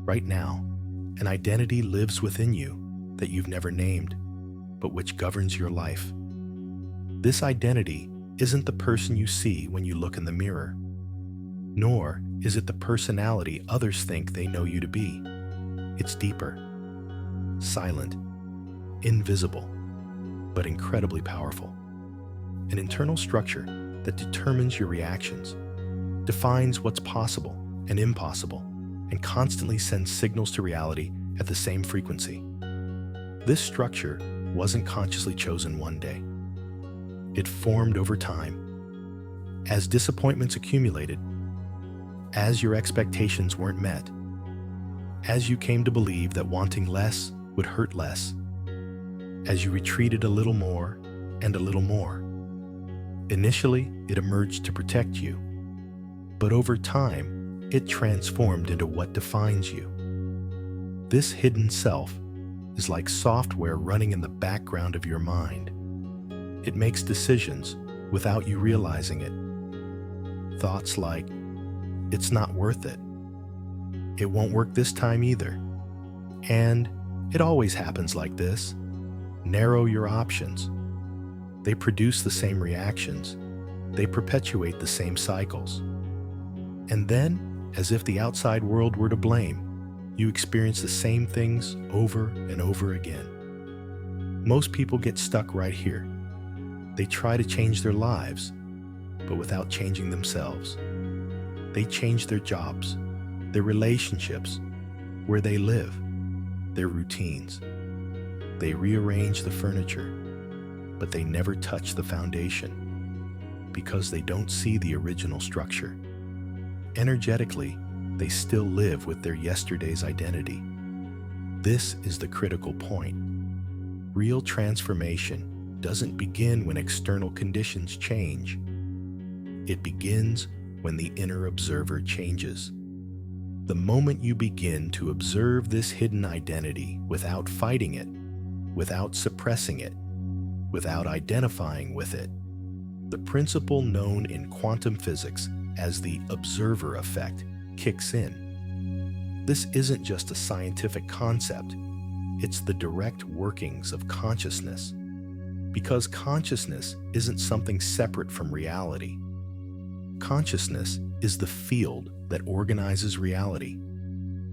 Right now, an identity lives within you that you've never named, but which governs your life. This identity isn't the person you see when you look in the mirror, nor is it the personality others think they know you to be. It's deeper, silent, invisible, but incredibly powerful. An internal structure that determines your reactions, defines what's possible and impossible, and constantly sends signals to reality at the same frequency. This structure wasn't consciously chosen one day. It formed over time. As disappointments accumulated, as your expectations weren't met, as you came to believe that wanting less would hurt less, as you retreated a little more and a little more. Initially, it emerged to protect you, but over time, it transformed into what defines you. This hidden self is like software running in the background of your mind. It makes decisions without you realizing it. Thoughts like, "It's not worth it," "It won't work this time either," and "It always happens like this," narrow your options. They produce the same reactions. They perpetuate the same cycles. And then, as if the outside world were to blame, you experience the same things over and over again. Most people get stuck right here. They try to change their lives, but without changing themselves. They change their jobs, their relationships, where they live, their routines. They rearrange the furniture, but they never touch the foundation because they don't see the original structure. Energetically, they still live with their yesterday's identity. This is the critical point. Real transformation doesn't begin when external conditions change. It begins when the inner observer changes. The moment you begin to observe this hidden identity without fighting it, without suppressing it, without identifying with it, the principle known in quantum physics as the observer effect kicks in. This isn't just a scientific concept, it's the direct workings of consciousness. Because consciousness isn't something separate from reality. Consciousness is the field that organizes reality.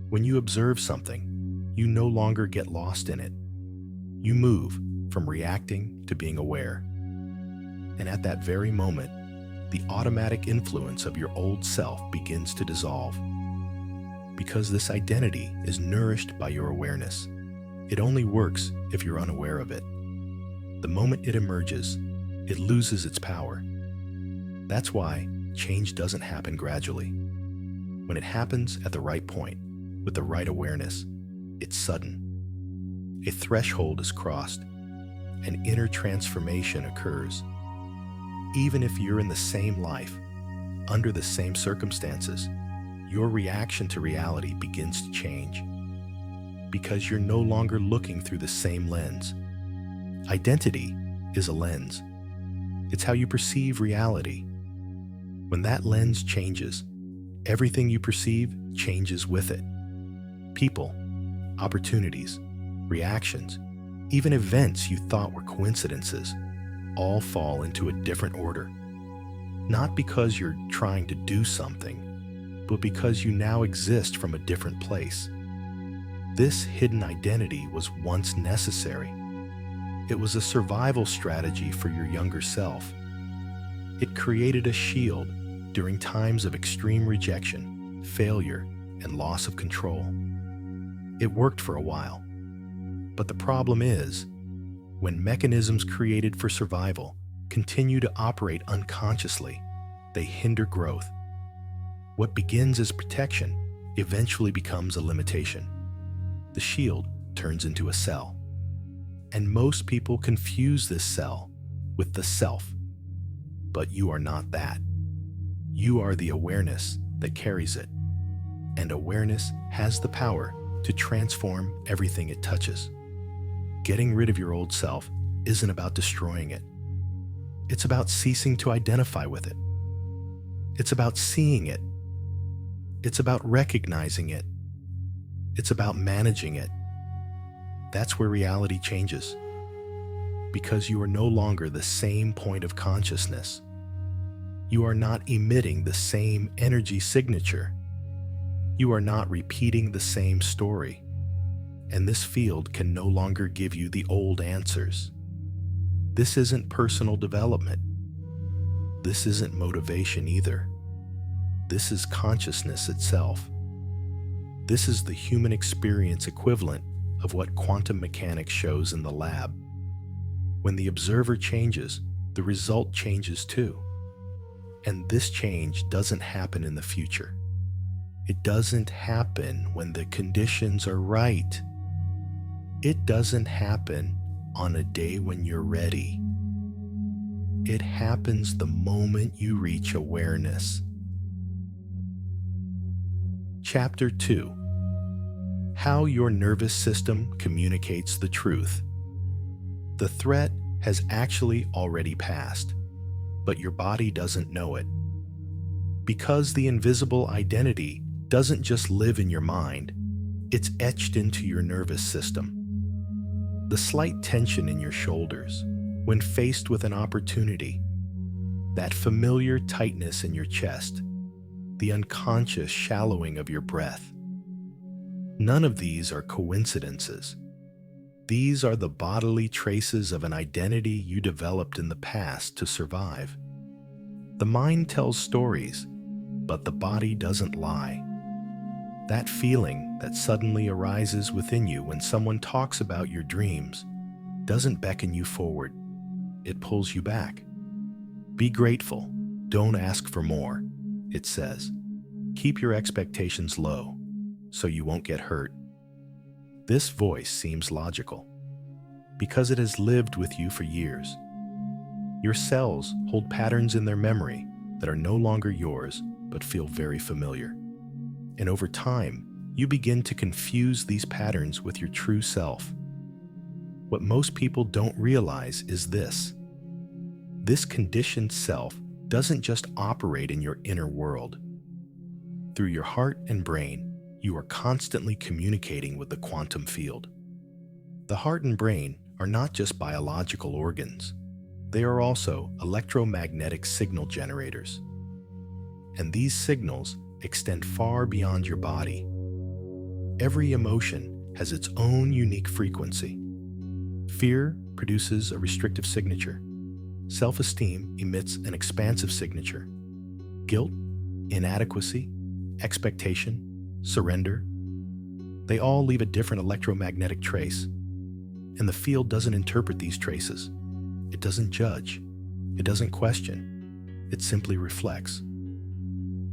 When you observe something, you no longer get lost in it. You move from reacting to being aware. And at that very moment, the automatic influence of your old self begins to dissolve. Because this identity is nourished by your awareness. It only works if you're unaware of it. The moment it emerges, it loses its power. That's why change doesn't happen gradually. When it happens at the right point, with the right awareness, it's sudden. A threshold is crossed. An inner transformation occurs. Even if you're in the same life, under the same circumstances, your reaction to reality begins to change. Because you're no longer looking through the same lens. Identity is a lens. It's how you perceive reality. When that lens changes, everything you perceive changes with it. People, opportunities, reactions, even events you thought were coincidences, all fall into a different order. Not because you're trying to do something, but because you now exist from a different place. This hidden identity was once necessary. It was a survival strategy for your younger self. It created a shield during times of extreme rejection, failure, and loss of control. It worked for a while. But the problem is, when mechanisms created for survival continue to operate unconsciously, they hinder growth. What begins as protection eventually becomes a limitation. The shield turns into a cell. And most people confuse this cell with the self. But you are not that. You are the awareness that carries it. And awareness has the power to transform everything it touches. Getting rid of your old self isn't about destroying it. It's about ceasing to identify with it. It's about seeing it. It's about recognizing it. It's about managing it. That's where reality changes. Because you are no longer the same point of consciousness. You are not emitting the same energy signature. You are not repeating the same story. And this field can no longer give you the old answers. This isn't personal development. This isn't motivation either. This is consciousness itself. This is the human experience equivalent of what quantum mechanics shows in the lab. When the observer changes, the result changes too. And this change doesn't happen in the future. It doesn't happen when the conditions are right. It doesn't happen on a day when you're ready. It happens the moment you reach awareness. Chapter 2. How your nervous system communicates the truth. The threat has actually already passed, but your body doesn't know it. Because the invisible identity doesn't just live in your mind, it's etched into your nervous system. The slight tension in your shoulders when faced with an opportunity, that familiar tightness in your chest, the unconscious shallowing of your breath. None of these are coincidences. These are the bodily traces of an identity you developed in the past to survive. The mind tells stories, but the body doesn't lie. That feeling that suddenly arises within you when someone talks about your dreams doesn't beckon you forward. It pulls you back. Be grateful. Don't ask for more, it says. Keep your expectations low so you won't get hurt. This voice seems logical because it has lived with you for years. Your cells hold patterns in their memory that are no longer yours but feel very familiar. And over time, you begin to confuse these patterns with your true self. What most people don't realize is this. This conditioned self doesn't just operate in your inner world. Through your heart and brain, you are constantly communicating with the quantum field. The heart and brain are not just biological organs. They are also electromagnetic signal generators. And these signals extend far beyond your body. Every emotion has its own unique frequency. Fear produces a restrictive signature. Self-esteem emits an expansive signature. Guilt, inadequacy, expectation, surrender, they all leave a different electromagnetic trace. And the field doesn't interpret these traces. It doesn't judge. It doesn't question. It simply reflects.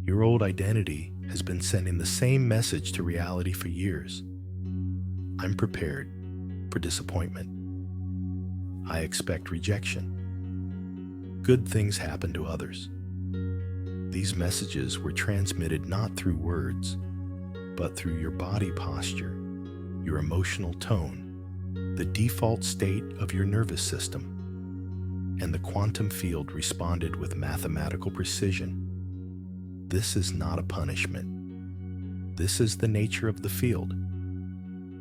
Your old identity has been sending the same message to reality for years. I'm prepared for disappointment. I expect rejection. Good things happen to others. These messages were transmitted not through words, but through your body posture, your emotional tone, the default state of your nervous system, and the quantum field responded with mathematical precision. This is not a punishment. This is the nature of the field.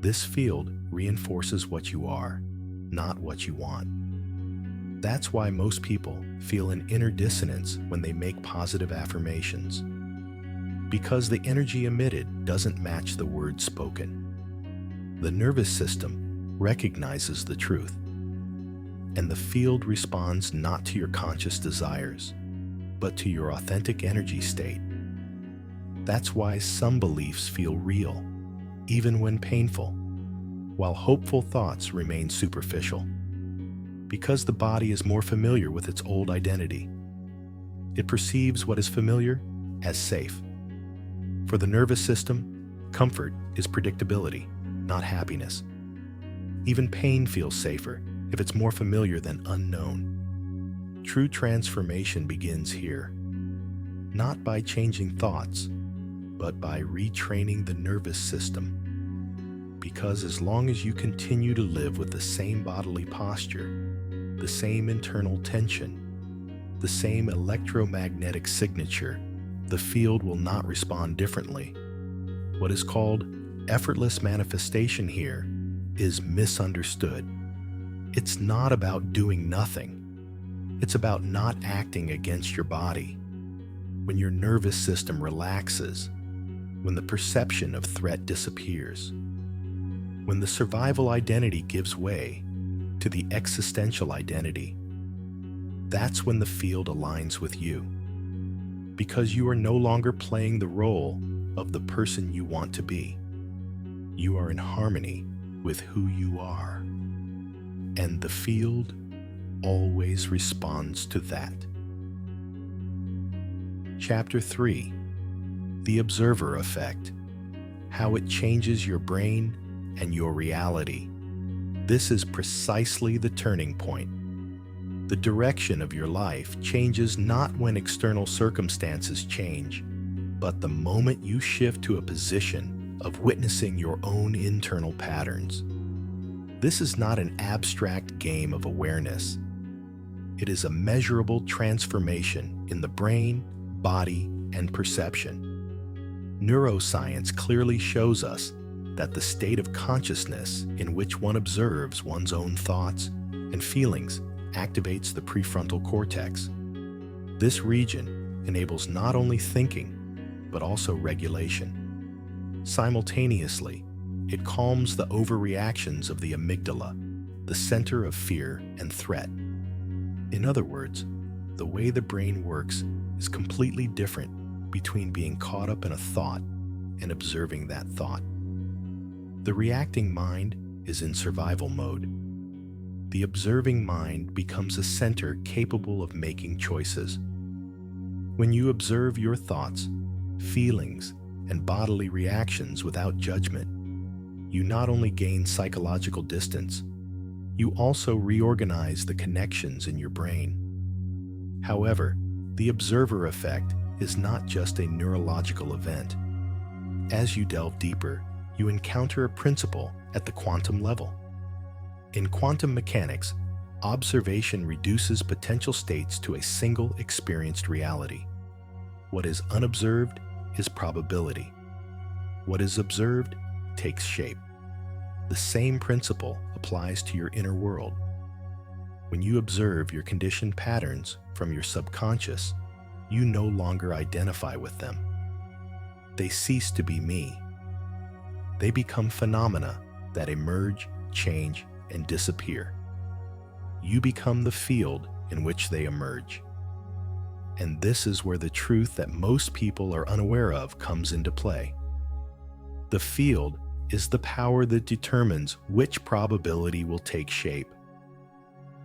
This field reinforces what you are, not what you want. That's why most people feel an inner dissonance when they make positive affirmations. Because the energy emitted doesn't match the words spoken. The nervous system recognizes the truth, and the field responds not to your conscious desires, but to your authentic energy state. That's why some beliefs feel real, even when painful, while hopeful thoughts remain superficial. Because the body is more familiar with its old identity. It perceives what is familiar as safe. For the nervous system, comfort is predictability, not happiness. Even pain feels safer if it's more familiar than unknown. True transformation begins here, not by changing thoughts, but by retraining the nervous system. Because as long as you continue to live with the same bodily posture, the same internal tension, the same electromagnetic signature, the field will not respond differently. What is called effortless manifestation here is misunderstood. It's not about doing nothing. It's about not acting against your body. When your nervous system relaxes, when the perception of threat disappears, when the survival identity gives way to the existential identity, that's when the field aligns with you. Because you are no longer playing the role of the person you want to be. You are in harmony with who you are. And the field always responds to that. Chapter 3. The Observer Effect. How it changes your brain and your reality. This is precisely the turning point. The direction of your life changes not when external circumstances change, but the moment you shift to a position of witnessing your own internal patterns. This is not an abstract game of awareness. It is a measurable transformation in the brain, body, and perception. Neuroscience clearly shows us that the state of consciousness in which one observes one's own thoughts and feelings activates the prefrontal cortex. This region enables not only thinking, but also regulation. Simultaneously, it calms the overreactions of the amygdala, the center of fear and threat. In other words, the way the brain works is completely different between being caught up in a thought and observing that thought. The reacting mind is in survival mode. The observing mind becomes a center capable of making choices. When you observe your thoughts, feelings, and bodily reactions without judgment, you not only gain psychological distance, you also reorganize the connections in your brain. However, the observer effect is not just a neurological event. As you delve deeper, you encounter a principle at the quantum level. In quantum mechanics, observation reduces potential states to a single experienced reality. What is unobserved is probability. What is observed takes shape. The same principle applies to your inner world. When you observe your conditioned patterns from your subconscious, you no longer identify with them. They cease to be me. They become phenomena that emerge, change, and disappear. You become the field in which they emerge. And this is where the truth that most people are unaware of comes into play. The field is the power that determines which probability will take shape.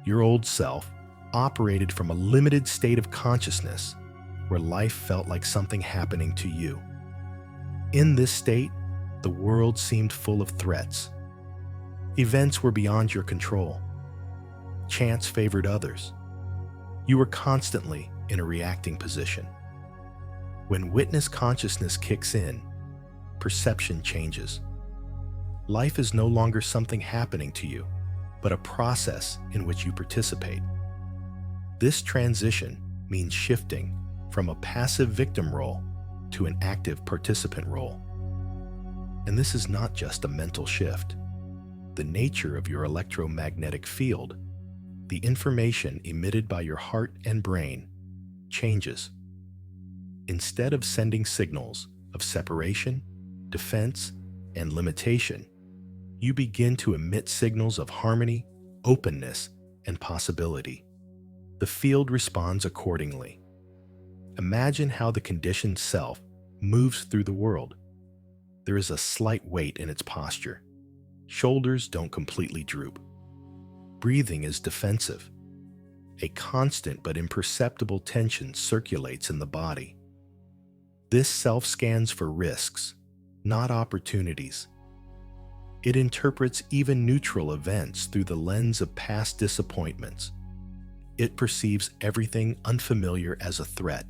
Your old self operated from a limited state of consciousness where life felt like something happening to you. In this state, the world seemed full of threats. Events were beyond your control. Chance favored others. You were constantly in a reacting position. When witness consciousness kicks in, perception changes. Life is no longer something happening to you, but a process in which you participate. This transition means shifting from a passive victim role to an active participant role. And this is not just a mental shift. The nature of your electromagnetic field, the information emitted by your heart and brain, changes. Instead of sending signals of separation, defense, and limitation, you begin to emit signals of harmony, openness, and possibility. The field responds accordingly. Imagine how the conditioned self moves through the world. There is a slight weight in its posture. Shoulders don't completely droop. Breathing is defensive. A constant but imperceptible tension circulates in the body. This self scans for risks, not opportunities. It interprets even neutral events through the lens of past disappointments. It perceives everything unfamiliar as a threat.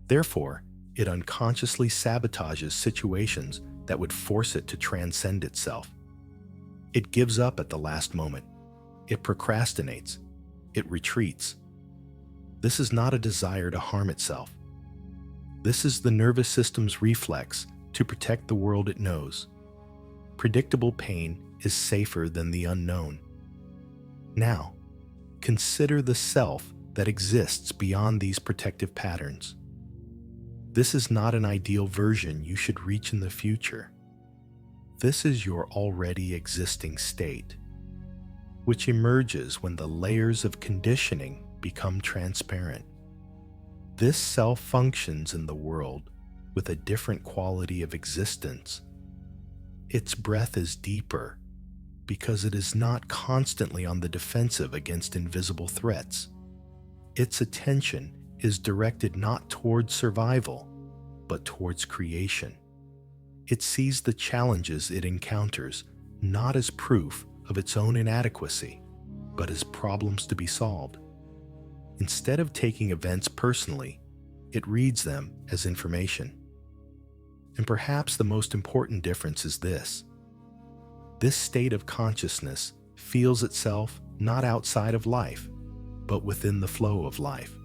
Therefore, it unconsciously sabotages situations that would force it to transcend itself. It gives up at the last moment. It procrastinates. It retreats. This is not a desire to harm itself. This is the nervous system's reflex to protect the world it knows. Predictable pain is safer than the unknown. Now, consider the self that exists beyond these protective patterns. This is not an ideal version you should reach in the future. This is your already existing state, which emerges when the layers of conditioning become transparent. This self functions in the world with a different quality of existence. Its breath is deeper because it is not constantly on the defensive against invisible threats. Its attention is directed not towards survival, but towards creation. It sees the challenges it encounters not as proof of its own inadequacy, but as problems to be solved. Instead of taking events personally, it reads them as information. And perhaps the most important difference is this. This state of consciousness feels itself not outside of life, but within the flow of life.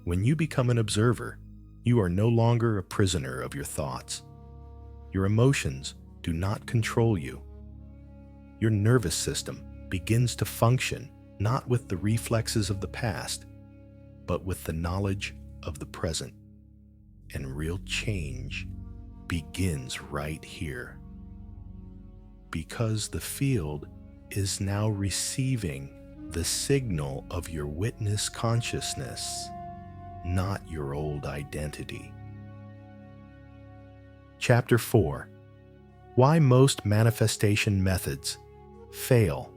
When you become an observer, you are no longer a prisoner of your thoughts. Your emotions do not control you. Your nervous system begins to function not with the reflexes of the past, but with the knowledge of the present. And real change begins right here. Because the field is now receiving the signal of your witness consciousness, not your old identity. Chapter 4. Why most manifestation methods fail.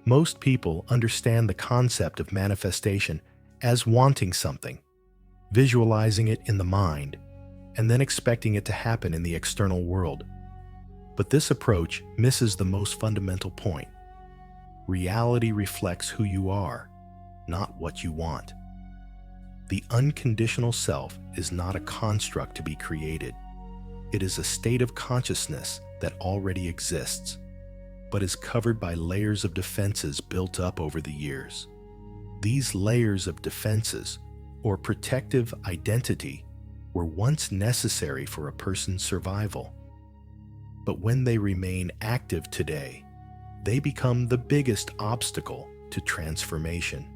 Most people understand the concept of manifestation as wanting something, visualizing it in the mind, and then expecting it to happen in the external world. But this approach misses the most fundamental point. Reality reflects who you are, not what you want. The unconditional self is not a construct to be created. It is a state of consciousness that already exists, but is covered by layers of defenses built up over the years. These layers of defenses, or protective identity, were once necessary for a person's survival. But when they remain active today, they become the biggest obstacle to transformation.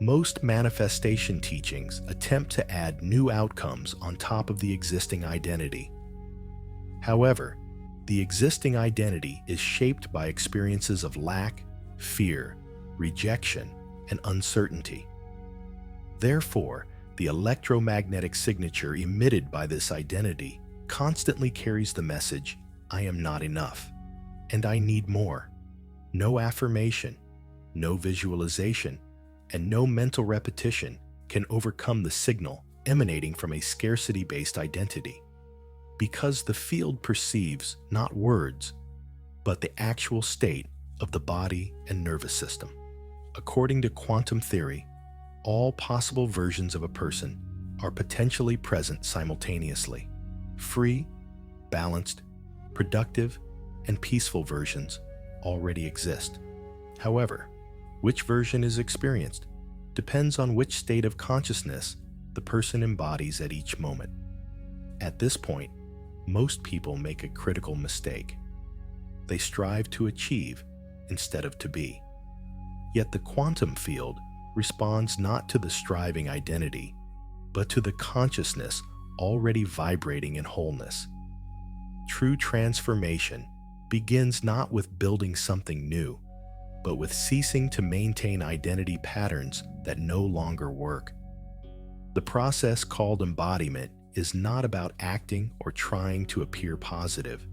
Most manifestation teachings attempt to add new outcomes on top of the existing identity. However, the existing identity is shaped by experiences of lack, fear, rejection, and uncertainty. Therefore, the electromagnetic signature emitted by this identity constantly carries the message, "I am not enough," and "I need more." No affirmation, no visualization, and no mental repetition can overcome the signal emanating from a scarcity-based identity. Because the field perceives not words, but the actual state of the body and nervous system. According to quantum theory, all possible versions of a person are potentially present simultaneously. Free, balanced, productive, and peaceful versions already exist. However, which version is experienced depends on which state of consciousness the person embodies at each moment. At this point, most people make a critical mistake. They strive to achieve instead of to be. Yet the quantum field responds not to the striving identity, but to the consciousness already vibrating in wholeness. True transformation begins not with building something new, but with ceasing to maintain identity patterns that no longer work. The process called embodiment is not about acting or trying to appear positive.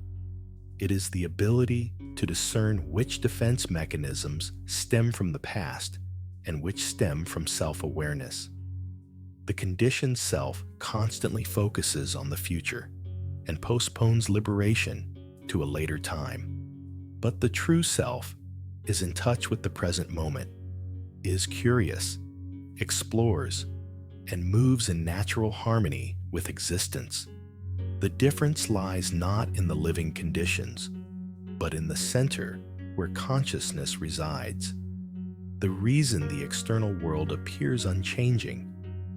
It is the ability to discern which defense mechanisms stem from the past and which stem from self-awareness. The conditioned self constantly focuses on the future and postpones liberation to a later time. But the true self is in touch with the present moment, is curious, explores, and moves in natural harmony with existence. The difference lies not in the living conditions, but in the center where consciousness resides. The reason the external world appears unchanging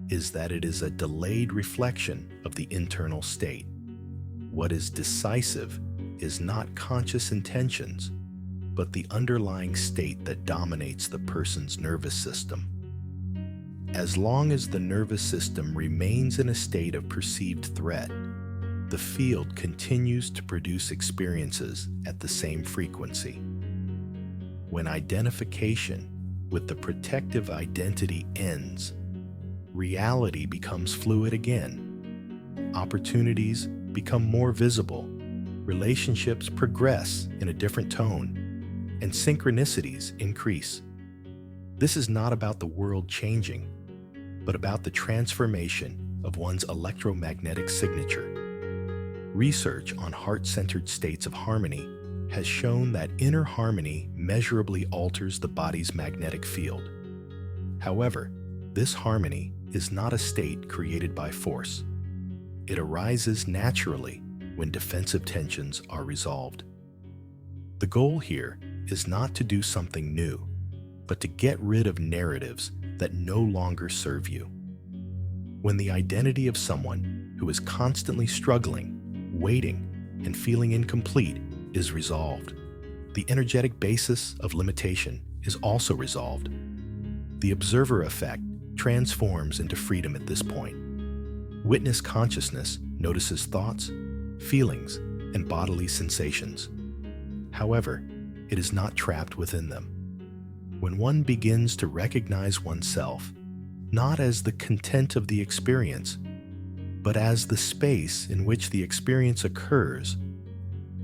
is that it is a delayed reflection of the internal state. What is decisive is not conscious intentions, but the underlying state that dominates the person's nervous system. As long as the nervous system remains in a state of perceived threat, the field continues to produce experiences at the same frequency. When identification with the protective identity ends, reality becomes fluid again. Opportunities become more visible, relationships progress in a different tone, and synchronicities increase. This is not about the world changing, but about the transformation of one's electromagnetic signature. Research on heart-centered states of harmony has shown that inner harmony measurably alters the body's magnetic field. However, this harmony is not a state created by force. It arises naturally when defensive tensions are resolved. The goal here is not to do something new, but to get rid of narratives that no longer serve you. When the identity of someone who is constantly struggling, waiting, and feeling incomplete is resolved, the energetic basis of limitation is also resolved. The observer effect transforms into freedom at this point. Witness consciousness notices thoughts, feelings, and bodily sensations. However, it is not trapped within them. When one begins to recognize oneself, not as the content of the experience, but as the space in which the experience occurs,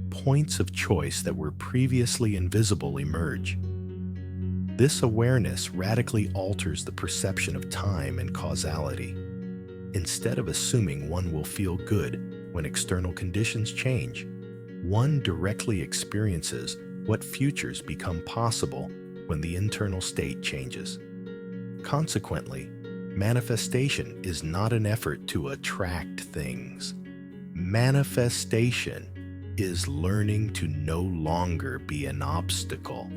points of choice that were previously invisible emerge. This awareness radically alters the perception of time and causality. Instead of assuming one will feel good when external conditions change, one directly experiences what futures become possible when the internal state changes. Consequently, manifestation is not an effort to attract things. Manifestation is learning to no longer be an obstacle.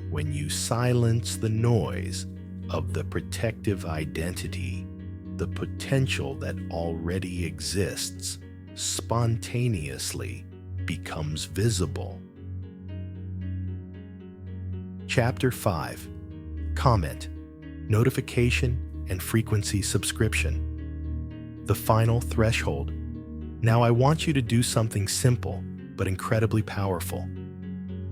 When you silence the noise of the protective identity, the potential that already exists spontaneously becomes visible. Chapter 5. Comment, Notification, and Frequency Subscription. The final threshold. Now I want you to do something simple but incredibly powerful.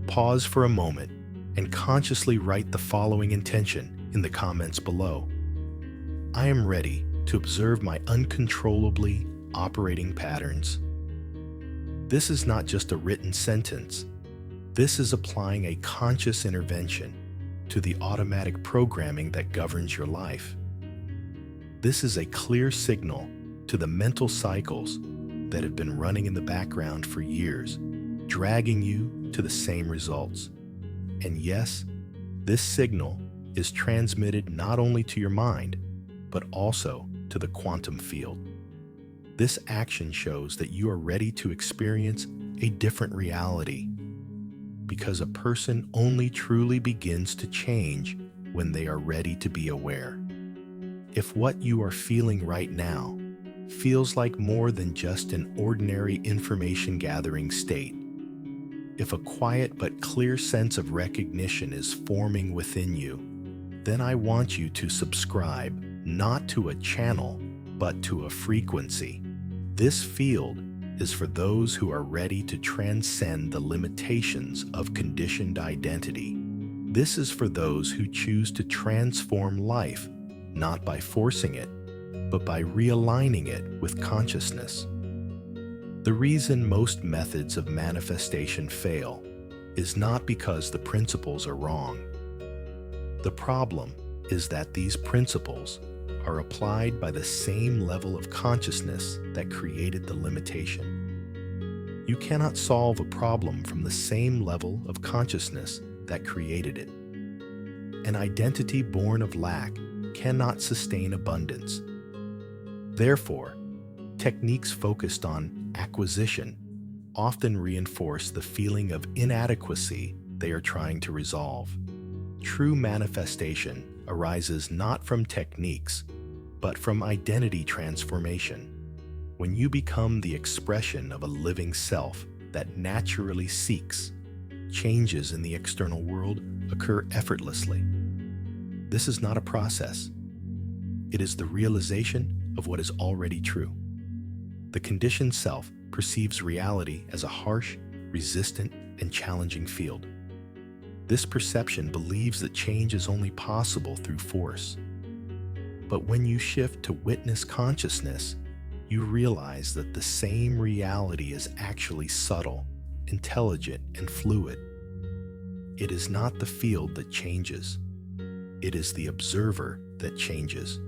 Pause for a moment and consciously write the following intention in the comments below. I am ready to observe my uncontrollably operating patterns. This is not just a written sentence. This is applying a conscious intervention to the automatic programming that governs your life. This is a clear signal to the mental cycles that have been running in the background for years, dragging you to the same results. And yes, this signal is transmitted not only to your mind, but also to the quantum field. This action shows that you are ready to experience a different reality, because a person only truly begins to change when they are ready to be aware. If what you are feeling right now feels like more than just an ordinary information gathering state, if a quiet but clear sense of recognition is forming within you, then I want you to subscribe not to a channel, but to a frequency. This field is for those who are ready to transcend the limitations of conditioned identity. This is for those who choose to transform life, not by forcing it, but by realigning it with consciousness. The reason most methods of manifestation fail is not because the principles are wrong. The problem is that these principles are applied by the same level of consciousness that created the limitation. You cannot solve a problem from the same level of consciousness that created it. An identity born of lack cannot sustain abundance. Therefore, techniques focused on acquisition often reinforce the feeling of inadequacy they are trying to resolve. True manifestation arises not from techniques, but from identity transformation. When you become the expression of a living self that naturally seeks. Changes in the external world occur effortlessly. This is not a process. It is the realization of what is already true. The conditioned self perceives reality as a harsh, resistant, and challenging field. This perception believes that change is only possible through force. But when you shift to witness consciousness, you realize that the same reality is actually subtle, intelligent, and fluid. It is not the field that changes. It is the observer that changes.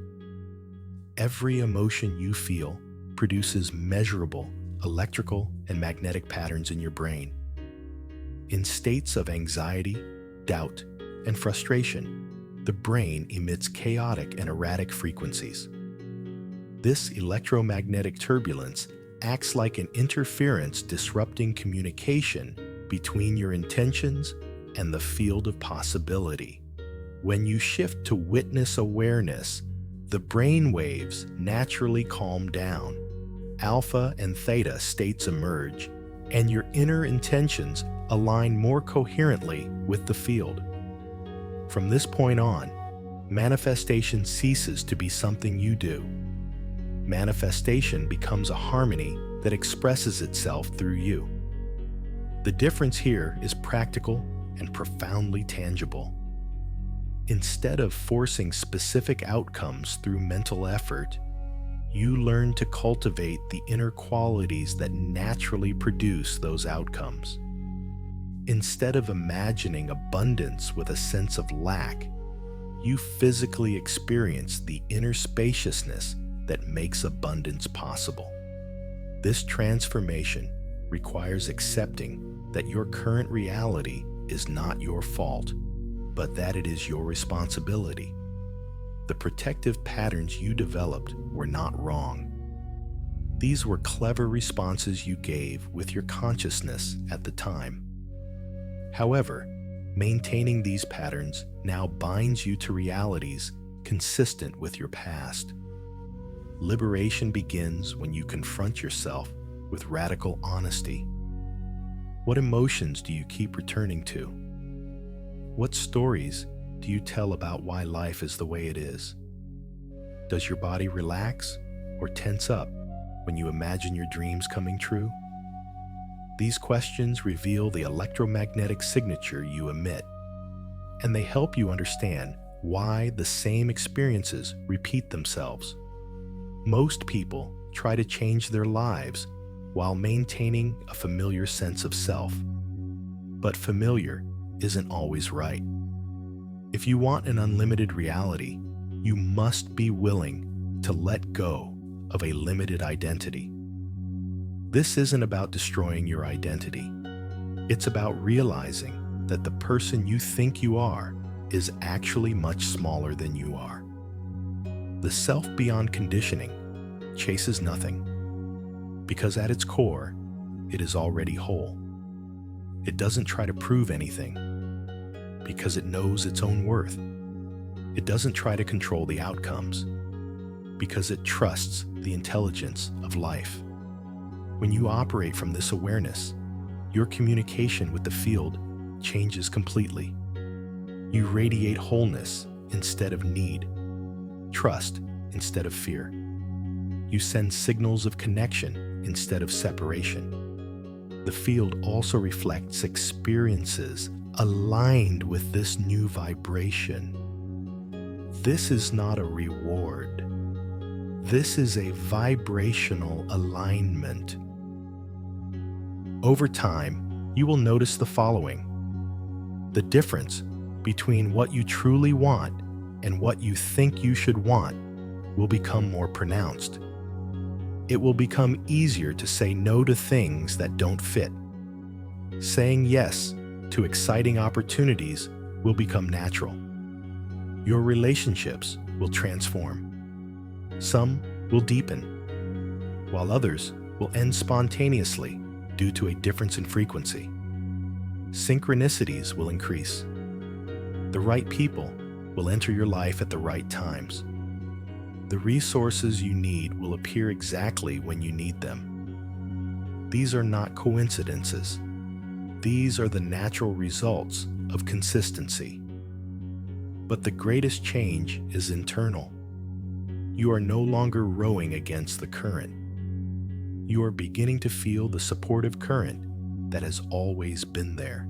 Every emotion you feel produces measurable electrical and magnetic patterns in your brain. In states of anxiety, doubt, and frustration, the brain emits chaotic and erratic frequencies. This electromagnetic turbulence acts like an interference disrupting communication between your intentions and the field of possibility. When you shift to witness awareness, the brain waves naturally calm down. Alpha and theta states emerge, and your inner intentions align more coherently with the field. From this point on, manifestation ceases to be something you do. Manifestation becomes a harmony that expresses itself through you. The difference here is practical and profoundly tangible. Instead of forcing specific outcomes through mental effort, you learn to cultivate the inner qualities that naturally produce those outcomes. Instead of imagining abundance with a sense of lack, you physically experience the inner spaciousness that makes abundance possible. This transformation requires accepting that your current reality is not your fault, but that it is your responsibility. The protective patterns you developed were not wrong. These were clever responses you gave with your consciousness at the time. However, maintaining these patterns now binds you to realities consistent with your past. Liberation begins when you confront yourself with radical honesty. What emotions do you keep returning to? What stories do you tell about why life is the way it is? Does your body relax or tense up when you imagine your dreams coming true? These questions reveal the electromagnetic signature you emit, and they help you understand why the same experiences repeat themselves. Most people try to change their lives while maintaining a familiar sense of self. But familiar isn't always right. If you want an unlimited reality, you must be willing to let go of a limited identity. This isn't about destroying your identity. It's about realizing that the person you think you are is actually much smaller than you are. The self beyond conditioning chases nothing, because at its core, it is already whole. It doesn't try to prove anything, because it knows its own worth. It doesn't try to control the outcomes, because it trusts the intelligence of life. When you operate from this awareness, your communication with the field changes completely. You radiate wholeness instead of need, trust instead of fear. You send signals of connection instead of separation. The field also reflects experiences aligned with this new vibration. This is not a reward. This is a vibrational alignment. Over time, you will notice the following. The difference between what you truly want and what you think you should want will become more pronounced. It will become easier to say no to things that don't fit. Saying yes to exciting opportunities will become natural. Your relationships will transform. Some will deepen, while others will end spontaneously due to a difference in frequency. Synchronicities will increase. The right people will enter your life at the right times. The resources you need will appear exactly when you need them. These are not coincidences. These are the natural results of consistency. But the greatest change is internal. You are no longer rowing against the current. You are beginning to feel the supportive current that has always been there.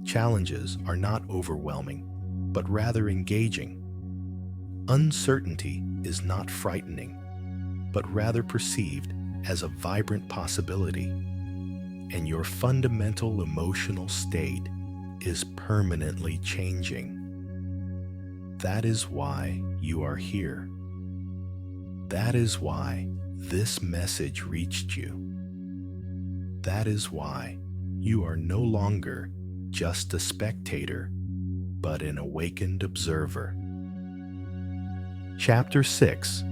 Challenges are not overwhelming, but rather engaging. Uncertainty is not frightening, but rather perceived as a vibrant possibility. And your fundamental emotional state is permanently changing. That is why you are here. That is why this message reached you. That is why you are no longer just a spectator, but an awakened observer. Chapter 6.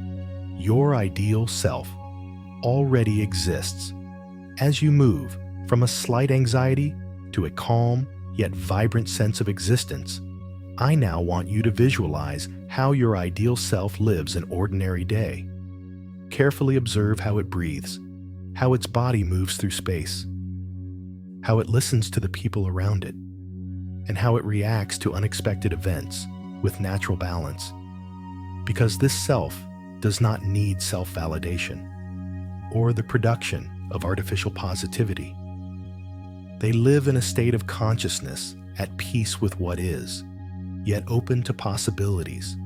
Your ideal self already exists. As you move from a slight anxiety to a calm yet vibrant sense of existence, I now want you to visualize how your ideal self lives an ordinary day. Carefully observe how it breathes, how its body moves through space, how it listens to the people around it, and how it reacts to unexpected events with natural balance. Because this self does not need self-validation or the production of artificial positivity. They live in a state of consciousness at peace with what is, yet open to possibilities.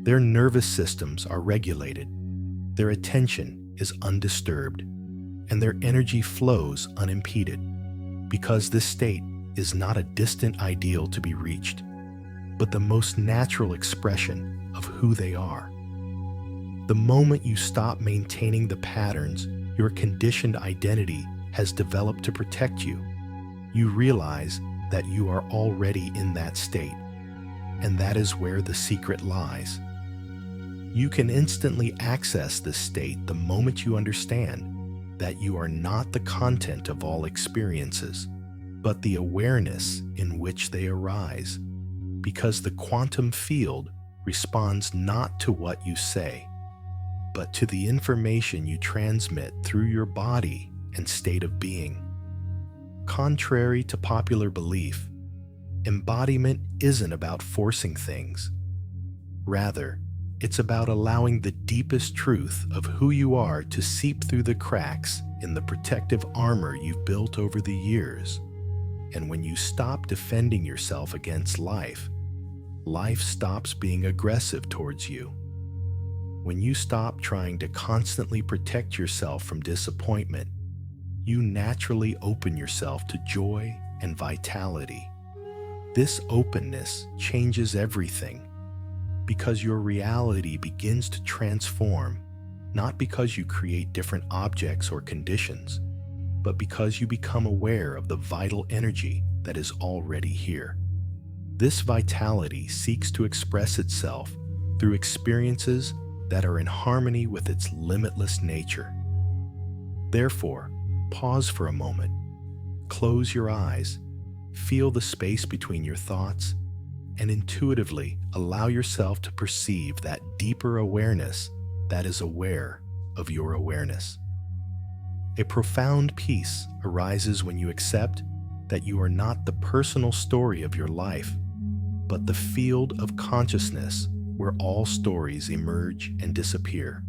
Their nervous systems are regulated, their attention is undisturbed, and their energy flows unimpeded, because this state is not a distant ideal to be reached, but the most natural expression of who they are. The moment you stop maintaining the patterns your conditioned identity has developed to protect you, you realize that you are already in that state, and that is where the secret lies. You can instantly access this state the moment you understand that you are not the content of all experiences, but the awareness in which they arise, because the quantum field responds not to what you say, but to the information you transmit through your body and state of being. Contrary to popular belief, embodiment isn't about forcing things. Rather, it's about allowing the deepest truth of who you are to seep through the cracks in the protective armor you've built over the years. And when you stop defending yourself against life, life stops being aggressive towards you. When you stop trying to constantly protect yourself from disappointment, you naturally open yourself to joy and vitality. This openness changes everything, because your reality begins to transform, not because you create different objects or conditions, but because you become aware of the vital energy that is already here. This vitality seeks to express itself through experiences that are in harmony with its limitless nature. Therefore, pause for a moment, close your eyes, feel the space between your thoughts, and intuitively allow yourself to perceive that deeper awareness that is aware of your awareness. A profound peace arises when you accept that you are not the personal story of your life, but the field of consciousness where all stories emerge and disappear.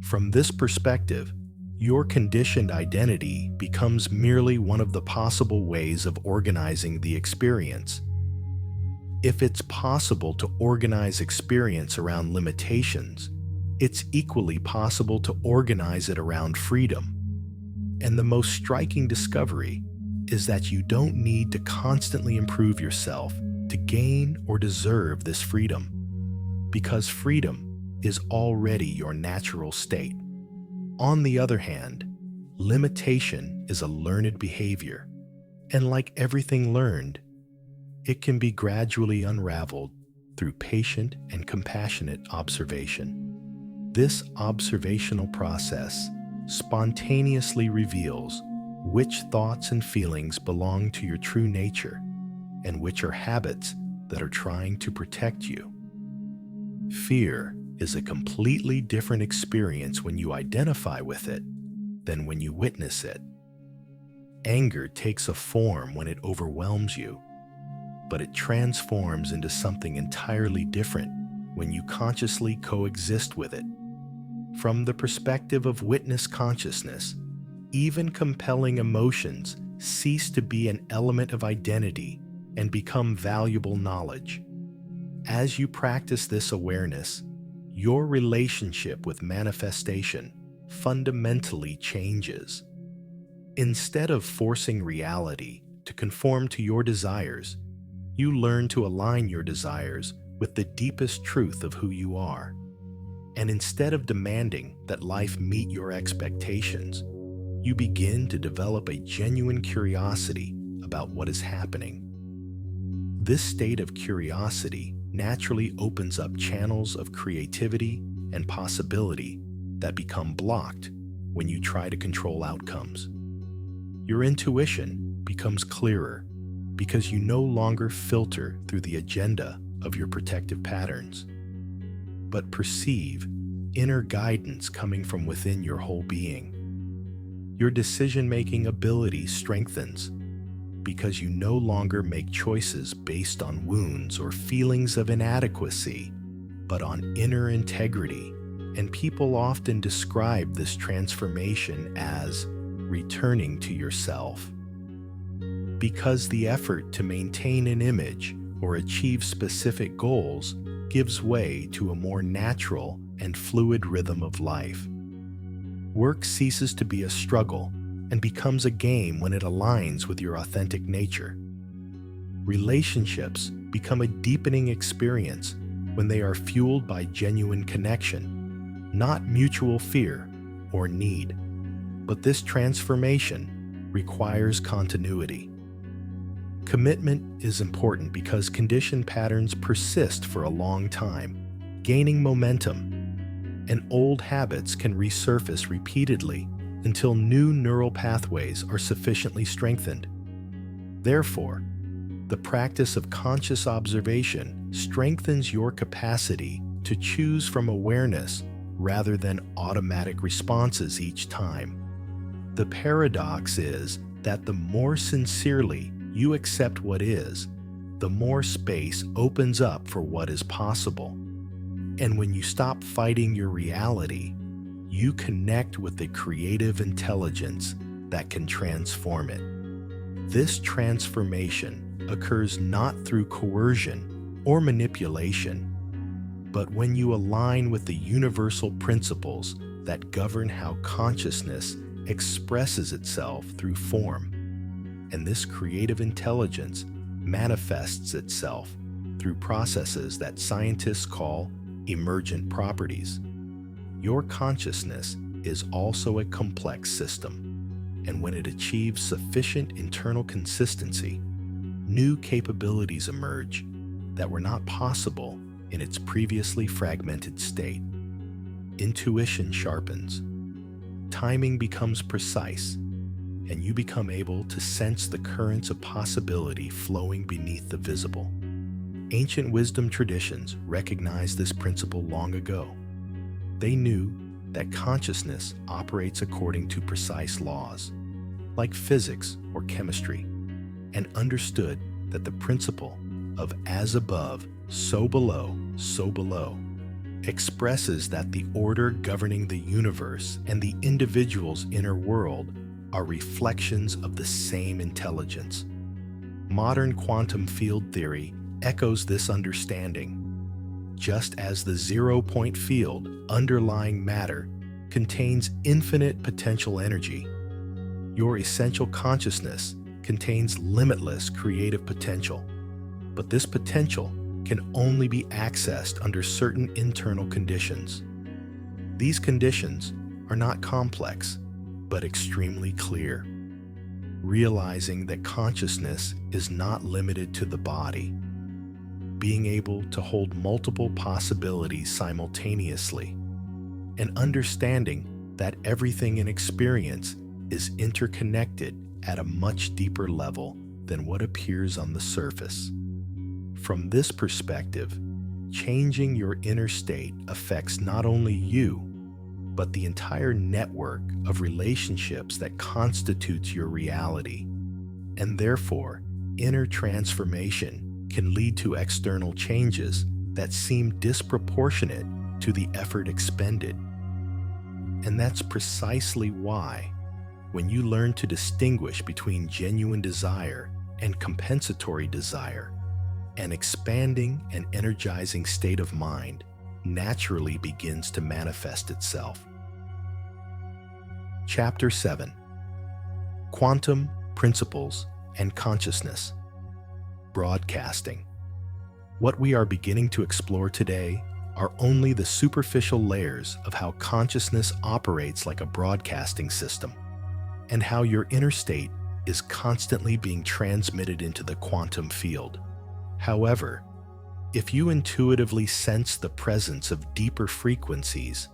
From this perspective, your conditioned identity becomes merely one of the possible ways of organizing the experience. If it's possible to organize experience around limitations, it's equally possible to organize it around freedom. And the most striking discovery is that you don't need to constantly improve yourself to gain or deserve this freedom, because freedom is already your natural state. On the other hand, limitation is a learned behavior, and like everything learned, it can be gradually unraveled through patient and compassionate observation. This observational process spontaneously reveals which thoughts and feelings belong to your true nature and which are habits that are trying to protect you. Fear is a completely different experience when you identify with it, than when you witness it. Anger takes a form when it overwhelms you, but it transforms into something entirely different when you consciously coexist with it. From the perspective of witness consciousness, even compelling emotions cease to be an element of identity and become valuable knowledge. As you practice this awareness, your relationship with manifestation fundamentally changes. Instead of forcing reality to conform to your desires, you learn to align your desires with the deepest truth of who you are. And instead of demanding that life meet your expectations, you begin to develop a genuine curiosity about what is happening. This state of curiosity naturally opens up channels of creativity and possibility that become blocked when you try to control outcomes. Your intuition becomes clearer because you no longer filter through the agenda of your protective patterns, but perceive inner guidance coming from within your whole being. Your decision-making ability strengthens because you no longer make choices based on wounds or feelings of inadequacy, but on inner integrity. And people often describe this transformation as returning to yourself. Because the effort to maintain an image or achieve specific goals gives way to a more natural and fluid rhythm of life. Work ceases to be a struggle and becomes a game when it aligns with your authentic nature. Relationships become a deepening experience when they are fueled by genuine connection, not mutual fear or need. But this transformation requires continuity. Commitment is important because conditioned patterns persist for a long time, gaining momentum, and old habits can resurface repeatedly until new neural pathways are sufficiently strengthened. Therefore, the practice of conscious observation strengthens your capacity to choose from awareness rather than automatic responses each time. The paradox is that the more sincerely you accept what is, the more space opens up for what is possible. And when you stop fighting your reality, you connect with the creative intelligence that can transform it. This transformation occurs not through coercion or manipulation, but when you align with the universal principles that govern how consciousness expresses itself through form. And this creative intelligence manifests itself through processes that scientists call emergent properties. Your consciousness is also a complex system, and when it achieves sufficient internal consistency, new capabilities emerge that were not possible in its previously fragmented state. Intuition sharpens, timing becomes precise, and you become able to sense the currents of possibility flowing beneath the visible. Ancient wisdom traditions recognized this principle long ago. They knew that consciousness operates according to precise laws, like physics or chemistry, and understood that the principle of as above, so below expresses that the order governing the universe and the individual's inner world are reflections of the same intelligence. Modern quantum field theory echoes this understanding. Just as the zero-point field underlying matter contains infinite potential energy, your essential consciousness contains limitless creative potential. But this potential can only be accessed under certain internal conditions. These conditions are not complex, but extremely clear. Realizing that consciousness is not limited to the body, being able to hold multiple possibilities simultaneously, and understanding that everything in experience is interconnected at a much deeper level than what appears on the surface. From this perspective, changing your inner state affects not only you, but the entire network of relationships that constitutes your reality. And therefore, inner transformation can lead to external changes that seem disproportionate to the effort expended. And that's precisely why, when you learn to distinguish between genuine desire and compensatory desire, an expanding and energizing state of mind naturally begins to manifest itself. Chapter 7: Quantum Principles and Consciousness. Broadcasting. What we are beginning to explore today are only the superficial layers of how consciousness operates like a broadcasting system, and how your inner state is constantly being transmitted into the quantum field. However, if you intuitively sense the presence of deeper frequencies,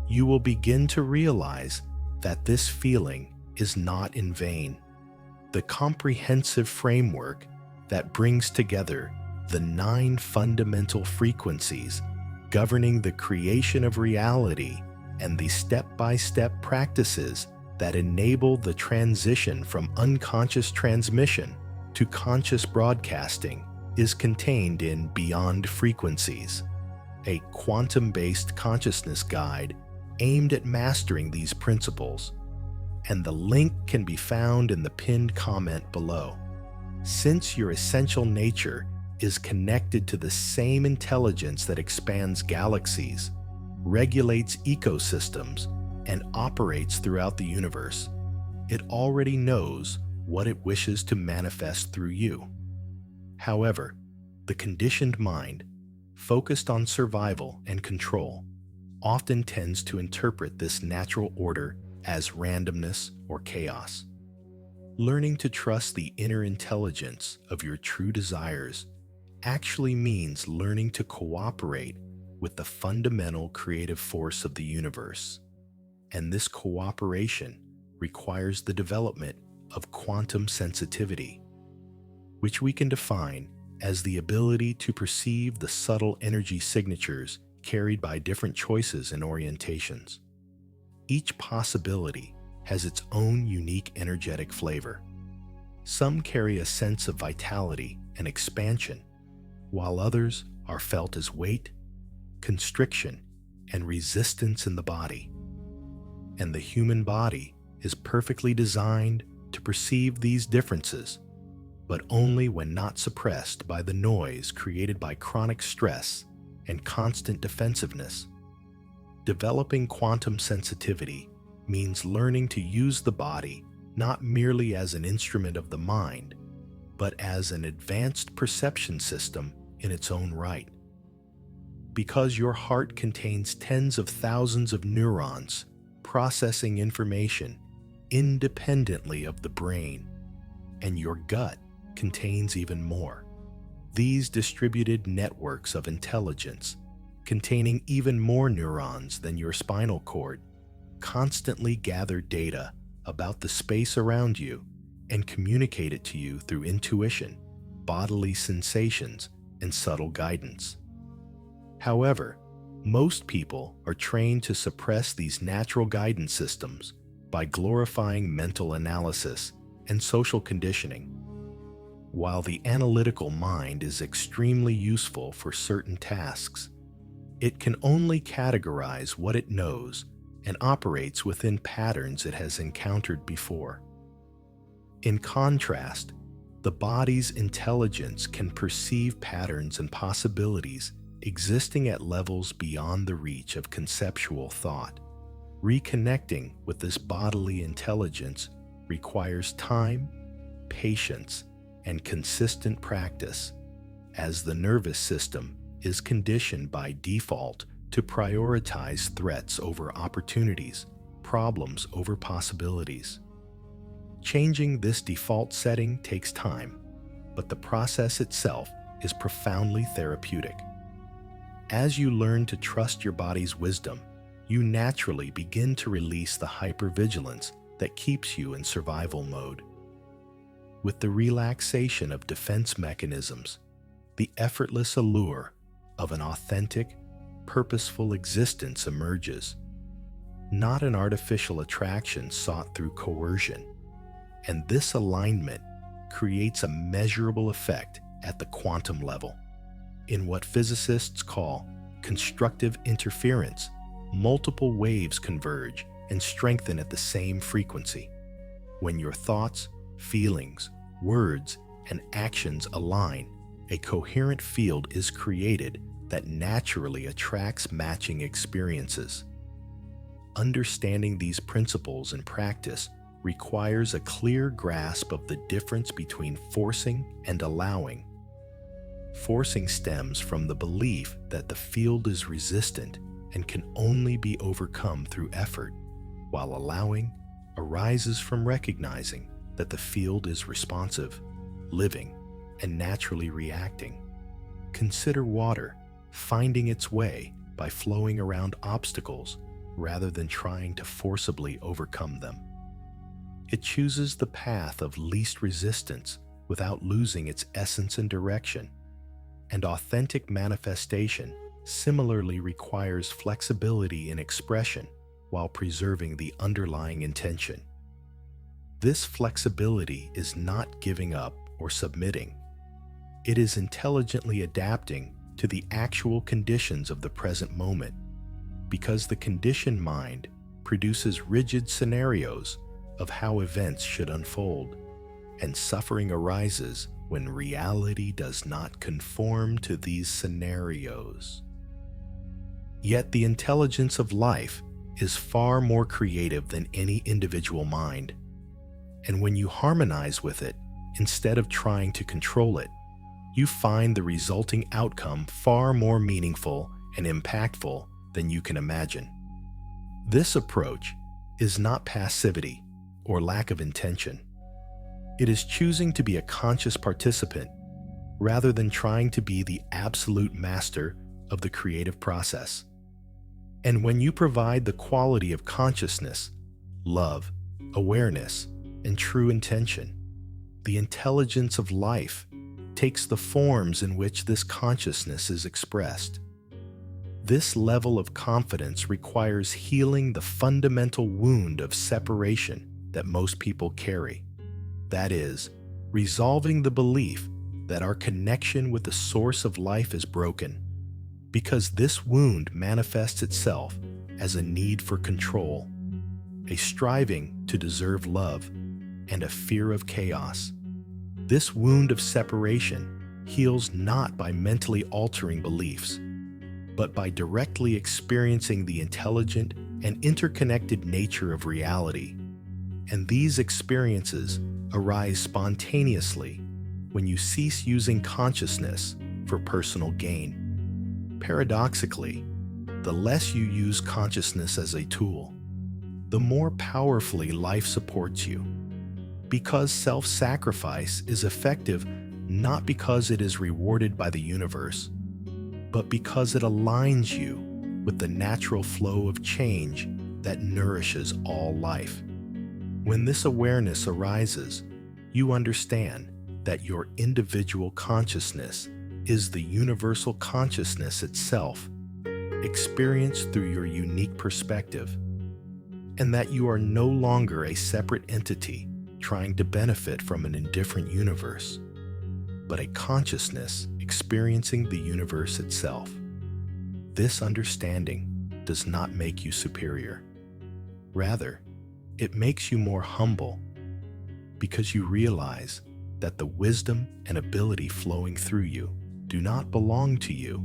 you will begin to realize that this feeling is not in vain. The comprehensive framework that brings together the 9 fundamental frequencies governing the creation of reality and the step-by-step practices that enable the transition from unconscious transmission to conscious broadcasting is contained in Beyond Frequencies, a quantum-based consciousness guide aimed at mastering these principles, and the link can be found in the pinned comment below. Since your essential nature is connected to the same intelligence that expands galaxies, regulates ecosystems, and operates throughout the universe, it already knows what it wishes to manifest through you. However, the conditioned mind, focused on survival and control, often tends to interpret this natural order as randomness or chaos. Learning to trust the inner intelligence of your true desires actually means learning to cooperate with the fundamental creative force of the universe. And this cooperation requires the development of quantum sensitivity, which we can define as the ability to perceive the subtle energy signatures carried by different choices and orientations. Each possibility has its own unique energetic flavor. Some carry a sense of vitality and expansion, while others are felt as weight, constriction, and resistance in the body. And the human body is perfectly designed to perceive these differences, but only when not suppressed by the noise created by chronic stress and constant defensiveness. Developing quantum sensitivity means learning to use the body not merely as an instrument of the mind, but as an advanced perception system in its own right. Because your heart contains tens of thousands of neurons processing information independently of the brain, and your gut contains even more. These distributed networks of intelligence, containing even more neurons than your spinal cord, constantly gather data about the space around you and communicate it to you through intuition, bodily sensations, and subtle guidance. However, most people are trained to suppress these natural guidance systems by glorifying mental analysis and social conditioning. While the analytical mind is extremely useful for certain tasks, it can only categorize what it knows and operates within patterns it has encountered before. In contrast, the body's intelligence can perceive patterns and possibilities existing at levels beyond the reach of conceptual thought. Reconnecting with this bodily intelligence requires time, patience, and consistent practice, as the nervous system is conditioned by default to prioritize threats over opportunities, problems over possibilities. Changing this default setting takes time, but the process itself is profoundly therapeutic. As you learn to trust your body's wisdom, you naturally begin to release the hypervigilance that keeps you in survival mode. With the relaxation of defense mechanisms, the effortless allure of an authentic, purposeful existence emerges. not an artificial attraction sought through coercion. And this alignment creates a measurable effect at the quantum level. In what physicists call constructive interference, multiple waves converge and strengthen at the same frequency. When your thoughts, feelings, words, and actions align, a coherent field is created that naturally attracts matching experiences. Understanding these principles in practice requires a clear grasp of the difference between forcing and allowing. Forcing stems from the belief that the field is resistant and can only be overcome through effort, while allowing arises from recognizing that the field is responsive, living, and naturally reacting. Consider water finding its way by flowing around obstacles rather than trying to forcibly overcome them. It chooses the path of least resistance without losing its essence and direction. And authentic manifestation similarly requires flexibility in expression while preserving the underlying intention. This flexibility is not giving up or submitting. It is intelligently adapting to the actual conditions of the present moment, because the conditioned mind produces rigid scenarios of how events should unfold, and suffering arises when reality does not conform to these scenarios. Yet the intelligence of life is far more creative than any individual mind, and when you harmonize with it instead of trying to control it, you find the resulting outcome far more meaningful and impactful than you can imagine. This approach is not passivity or lack of intention. It is choosing to be a conscious participant rather than trying to be the absolute master of the creative process. And when you provide the quality of consciousness, love, awareness, and true intention, the intelligence of life takes the forms in which this consciousness is expressed. This level of confidence requires healing the fundamental wound of separation that most people carry. That is, resolving the belief that our connection with the source of life is broken, because this wound manifests itself as a need for control, a striving to deserve love, and a fear of chaos. This wound of separation heals not by mentally altering beliefs, but by directly experiencing the intelligent and interconnected nature of reality. And these experiences arise spontaneously when you cease using consciousness for personal gain. Paradoxically, the less you use consciousness as a tool, the more powerfully life supports you. Because self-sacrifice is effective not because it is rewarded by the universe, but because it aligns you with the natural flow of change that nourishes all life. When this awareness arises, you understand that your individual consciousness is the universal consciousness itself, experienced through your unique perspective, and that you are no longer a separate entity trying to benefit from an indifferent universe, but a consciousness experiencing the universe itself. This understanding does not make you superior. Rather, it makes you more humble, because you realize that the wisdom and ability flowing through you do not belong to you,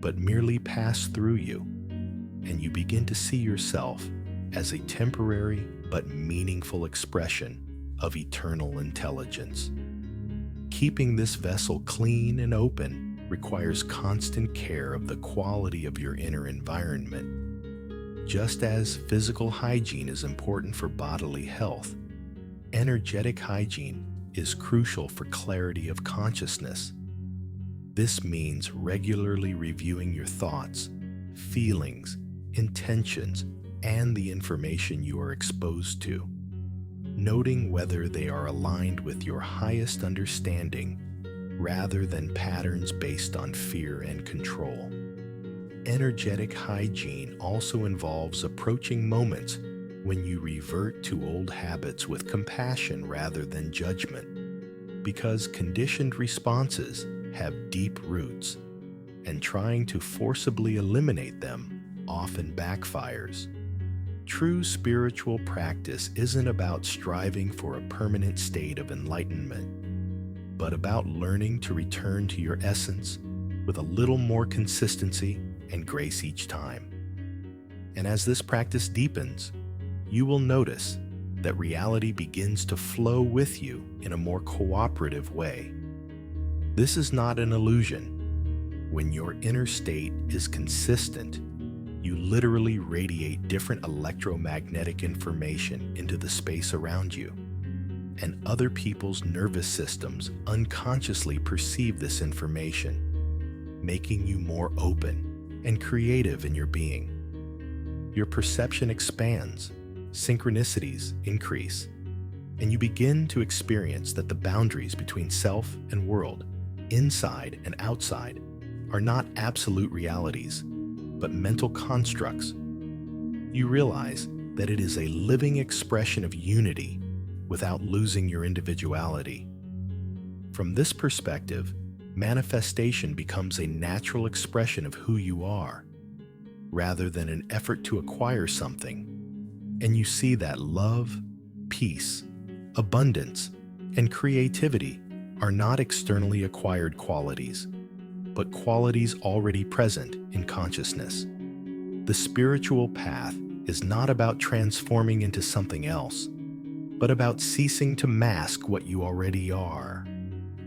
but merely pass through you, and you begin to see yourself as a temporary but meaningful expression of eternal intelligence. Keeping this vessel clean and open requires constant care of the quality of your inner environment. Just as physical hygiene is important for bodily health, energetic hygiene is crucial for clarity of consciousness. This means regularly reviewing your thoughts, feelings, intentions, and the information you are exposed to, noting whether they are aligned with your highest understanding rather than patterns based on fear and control. energetic hygiene also involves approaching moments when you revert to old habits with compassion rather than judgment, because conditioned responses have deep roots, and trying to forcibly eliminate them often backfires. True spiritual practice isn't about striving for a permanent state of enlightenment, but about learning to return to your essence with a little more consistency and grace each time. And as this practice deepens, you will notice that reality begins to flow with you in a more cooperative way. This is not an illusion. When your inner state is consistent, you literally radiate different electromagnetic information into the space around you, and other people's nervous systems unconsciously perceive this information, making you more open and creative in your being. Your perception expands, synchronicities increase, and you begin to experience that the boundaries between self and world, inside and outside, are not absolute realities, but mental constructs. You realize that it is a living expression of unity without losing your individuality. From this perspective, manifestation becomes a natural expression of who you are, rather than an effort to acquire something. And you see that love, peace, abundance, and creativity are not externally acquired qualities, but qualities already present in consciousness. The spiritual path is not about transforming into something else, but about ceasing to mask what you already are.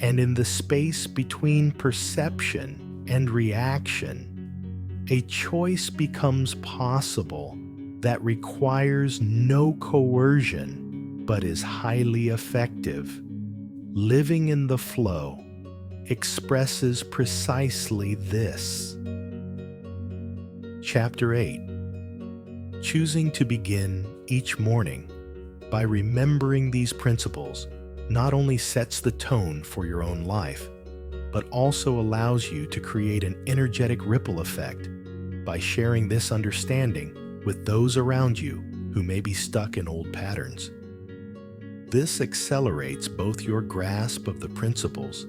And in the space between perception and reaction, a choice becomes possible that requires no coercion but is highly effective. Living in the flow expresses precisely this. Chapter 8. Choosing to begin each morning by remembering these principles not only sets the tone for your own life, but also allows you to create an energetic ripple effect by sharing this understanding with those around you who may be stuck in old patterns. This accelerates both your grasp of the principles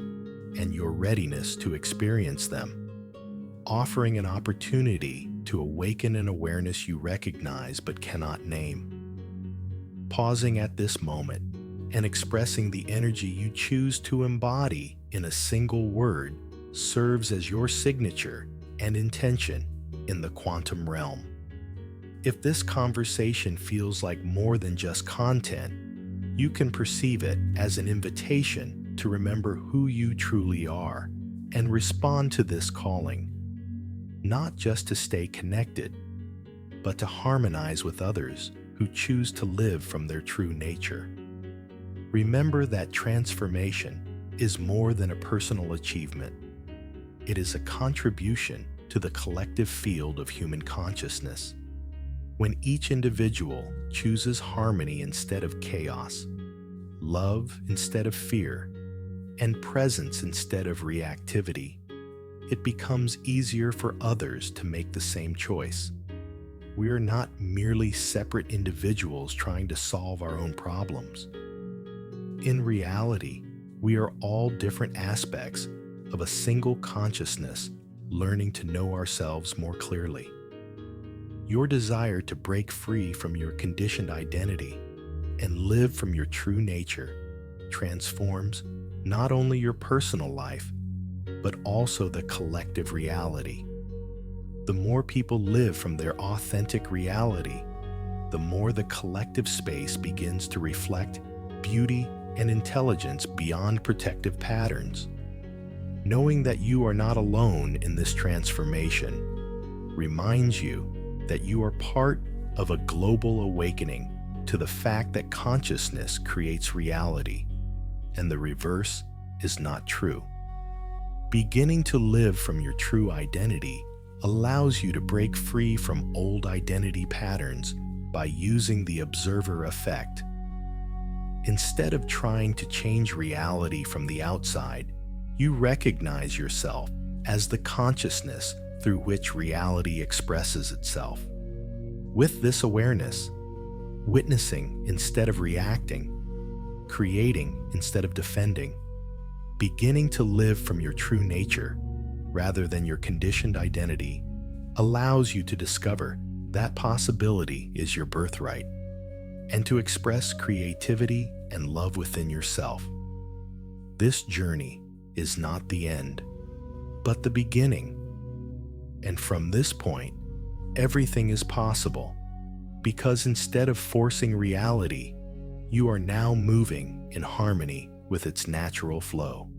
and your readiness to experience them, offering an opportunity to awaken an awareness you recognize but cannot name. Pausing at this moment and expressing the energy you choose to embody in a single word serves as your signature and intention in the quantum realm. If this conversation feels like more than just content, you can perceive it as an invitation to remember who you truly are and respond to this calling, not just to stay connected, but to harmonize with others who choose to live from their true nature. Remember that transformation is more than a personal achievement. It is a contribution to the collective field of human consciousness. When each individual chooses harmony instead of chaos, love instead of fear, and presence instead of reactivity, it becomes easier for others to make the same choice. We are not merely separate individuals trying to solve our own problems. In reality, we are all different aspects of a single consciousness learning to know ourselves more clearly. Your desire to break free from your conditioned identity and live from your true nature transforms not only your personal life, but also the collective reality. The more people live from their authentic reality, the more the collective space begins to reflect beauty and intelligence beyond protective patterns. Knowing that you are not alone in this transformation reminds you that you are part of a global awakening to the fact that consciousness creates reality, and the reverse is not true. Beginning to live from your true identity allows you to break free from old identity patterns by using the observer effect. Instead of trying to change reality from the outside, you recognize yourself as the consciousness through which reality expresses itself. With this awareness, witnessing instead of reacting, creating instead of defending, beginning to live from your true nature rather than your conditioned identity allows you to discover that possibility is your birthright and to express creativity and love within yourself. This journey is not the end, but the beginning. And from this point, everything is possible because instead of forcing reality, you are now moving in harmony with its natural flow.